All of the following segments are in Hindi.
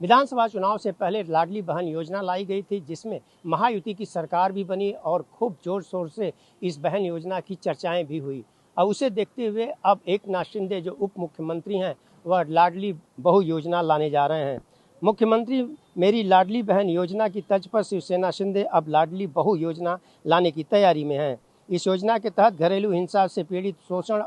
विधानसभा चुनाव से पहले लाडली बहन योजना लाई गई थी, जिसमें महायुति की सरकार भी बनी और खूब जोर शोर से इस बहन योजना की चर्चाएं भी हुई। अब उसे देखते हुए अब एकनाथ शिंदे जो उप मुख्यमंत्री हैं, वह लाडली बहू योजना लाने जा रहे हैं। मुख्यमंत्री मेरी लाडली बहन योजना की तर्ज पर शिवसेना शिंदे अब लाडली बहू योजना लाने की तैयारी में है। इस योजना के तहत घरेलू हिंसा से पीड़ित, शोषण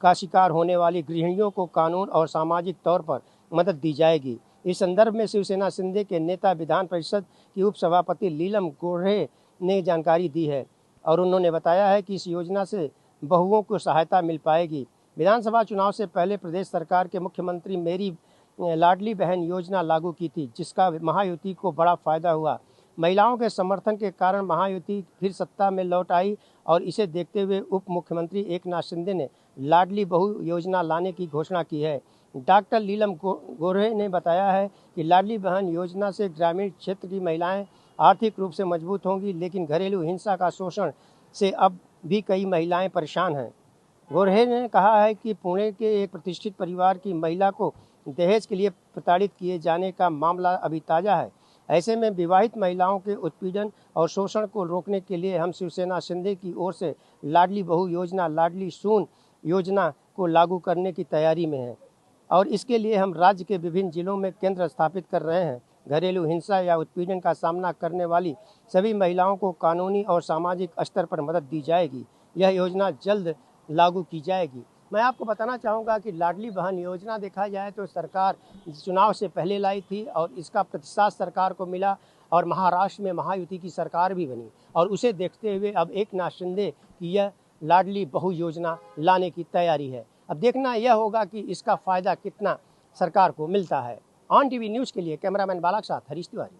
का शिकार होने वाली गृहिणियों को कानून और सामाजिक तौर पर मदद दी जाएगी। इस संदर्भ में शिवसेना शिंदे के नेता विधान परिषद की उपसभापति लीलम गोर्हे ने जानकारी दी है और उन्होंने बताया है कि इस योजना से बहुओं को सहायता मिल पाएगी। विधानसभा चुनाव से पहले प्रदेश सरकार के मुख्यमंत्री मेरी लाडली बहन योजना लागू की थी, जिसका महायुति को बड़ा फायदा हुआ। महिलाओं के समर्थन के कारण महायुति फिर सत्ता में लौट आई और इसे देखते हुए उप मुख्यमंत्री एकनाथ शिंदे ने लाडली बहू योजना लाने की घोषणा की है। डॉक्टर लीलम गोर्हे ने बताया है कि लाडली बहन योजना से ग्रामीण क्षेत्र की महिलाएं आर्थिक रूप से मजबूत होंगी, लेकिन घरेलू हिंसा का शोषण से अब भी कई महिलाएं परेशान हैं। गोर्हे ने कहा है कि पुणे के एक प्रतिष्ठित परिवार की महिला को दहेज के लिए प्रताड़ित किए जाने का मामला अभी ताज़ा है। ऐसे में विवाहित महिलाओं के उत्पीड़न और शोषण को रोकने के लिए हम शिवसेना शिंदे की ओर से लाडली बहू योजना, लाडली सून योजना को लागू करने की तैयारी में हैं और इसके लिए हम राज्य के विभिन्न जिलों में केंद्र स्थापित कर रहे हैं। घरेलू हिंसा या उत्पीड़न का सामना करने वाली सभी महिलाओं को कानूनी और सामाजिक स्तर पर मदद दी जाएगी। यह योजना जल्द लागू की जाएगी। मैं आपको बताना चाहूँगा कि लाडली बहन योजना देखा जाए तो सरकार चुनाव से पहले लाई थी और इसका प्रतिसाद सरकार को मिला और महाराष्ट्र में महायुति की सरकार भी बनी और उसे देखते हुए अब एकनाथ शिंदे की यह लाडली बहू योजना लाने की तैयारी है। अब देखना यह होगा कि इसका फायदा कितना सरकार को मिलता है। ऑन टीवी न्यूज़ के लिए कैमरामैन बालक साथ हरीश तिवारी।